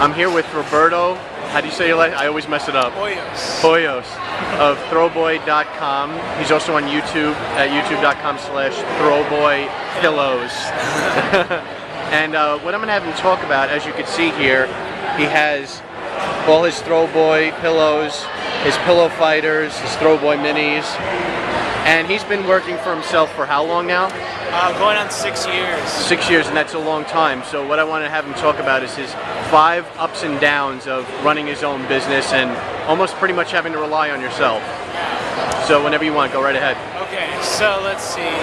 I'm here with Roberto. How do you say your last? I always mess it up. Hoyos. Hoyos of Throwboy.com. He's also on YouTube at youtube.com/throwboypillows. And what I'm going to have him talk about, as you can see here, he has all his Throwboy pillows, his pillow fighters, his Throwboy minis, and he's been working for himself for how long now? Going on 6 years. 6 years, and that's a long time. So what I want to have him talk about is his 5 ups and downs of running his own business and almost pretty much having to rely on yourself. So whenever you want, go right ahead. Okay, so let's see.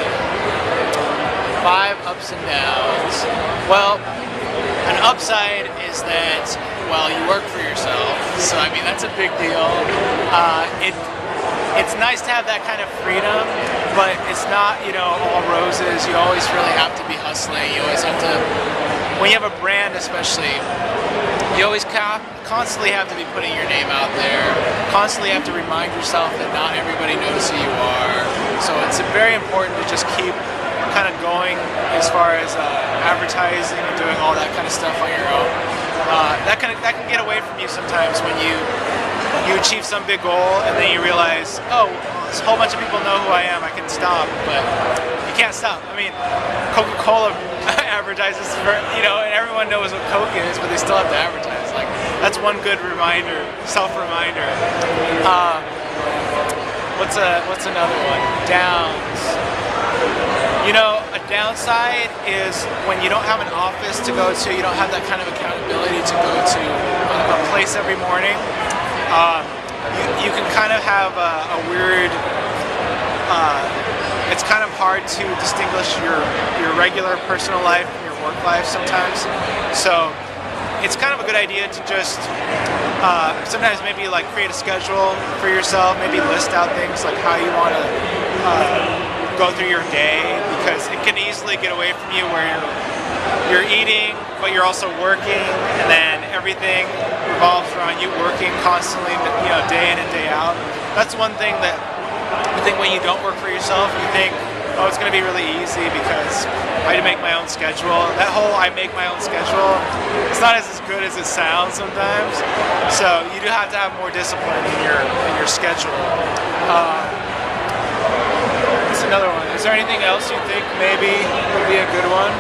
5 ups and downs. Well, an upside is that, well, you work for yourself. So, I mean, that's a big deal. It's nice to have that kind of freedom, but it's not, all roses. You always really have to be hustling. You always have to, when you have a brand especially, you always constantly have to be putting your name out there. Constantly have to remind yourself that not everybody knows who you are. So it's very important to just keep kind of going as far as advertising and doing all that kind of stuff on your own. That can get away from you sometimes when you achieve some big goal and then you realize, oh, a whole bunch of people know who I am, I can stop, but you can't stop. I mean, Coca-Cola advertises for, and everyone knows what Coke is, but they still have to advertise. Like, that's one good reminder, self-reminder. What's another one? Downs. A downside is when you don't have an office to go to, you don't have that kind of accountability to go to a place every morning. You can kind of have a weird, it's kind of hard to distinguish your regular personal life from your work life sometimes. So it's kind of a good idea to just sometimes maybe like create a schedule for yourself, maybe list out things like how you want to go through your day, because it can easily get away from you where you're eating, but you're also working, and then everything revolves around you working constantly, day in and day out. That's one thing that I think when you don't work for yourself, you think, oh, it's going to be really easy because I make my own schedule. That whole I make my own schedule, it's not as good as it sounds sometimes. So you do have to have more discipline in your schedule. What's another one? Is there anything else you think maybe would be a good one?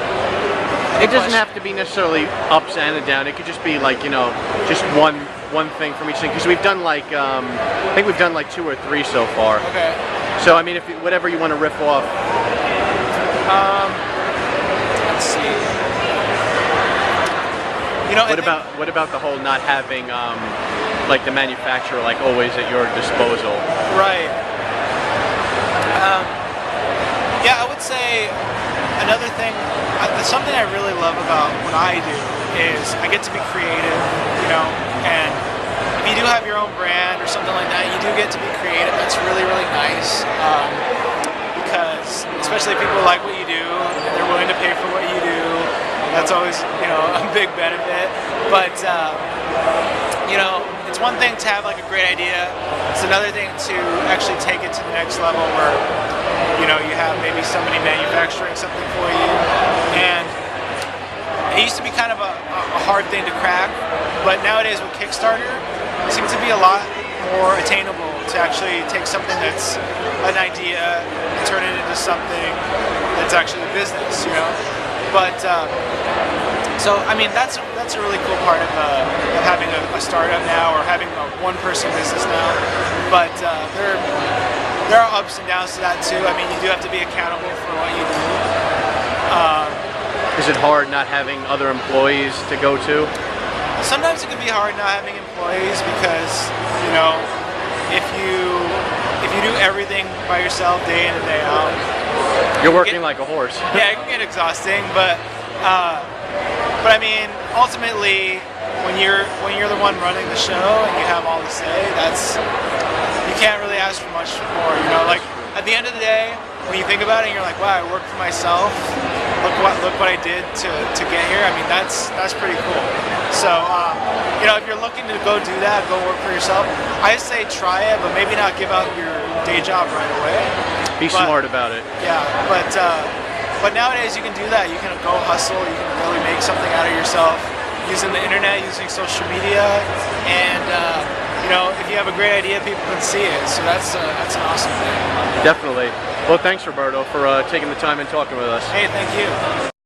It doesn't have to be necessarily ups and a down. It could just be like, just one thing from each thing. Because we've done like, I think we've done like 2 or 3 so far. Okay. So I mean, whatever you want to riff off. Let's see. What about the whole not having like the manufacturer like always at your disposal? Right. Yeah, I would say another thing, something I really love about what I do is I get to be creative, and if you do have your own brand or something like that, you do get to be creative. That's really, really nice, because especially if people like what you do and they're willing to pay for what you do, that's always, a big benefit. But, it's one thing to have like a great idea. It's another thing to actually take it to the next level where, you have maybe somebody manufacturing something for you. And it used to be kind of a hard thing to crack, but nowadays with Kickstarter, it seems to be a lot more attainable to actually take something that's an idea and turn it into something that's actually a business, But so I mean that's a really cool part of having a startup now, or having a one-person business now. But there are ups and downs to that too. I mean, you do have to be accountable for what you do. Is it hard not having other employees to go to? Sometimes it can be hard not having employees because if you do everything by yourself day in and day out, you're working like a horse. Yeah, it can get exhausting, but I mean, ultimately, when you're the one running the show and you have all to say, you can't really ask for much more. Like at the end of the day, when you think about it, you're like, wow, I worked for myself. Look what I did to get here. I mean, that's pretty cool. So if you're looking to go do that, go work for yourself, I say try it, but maybe not give up your day job right away. Be smart about it. Yeah, but nowadays you can do that. You can go hustle. You can really make something out of yourself. using the internet, using social media, and you know, if you have a great idea, people can see it. So that's an awesome thing. Definitely. Well, thanks, Roberto, for taking the time and talking with us. Hey, thank you.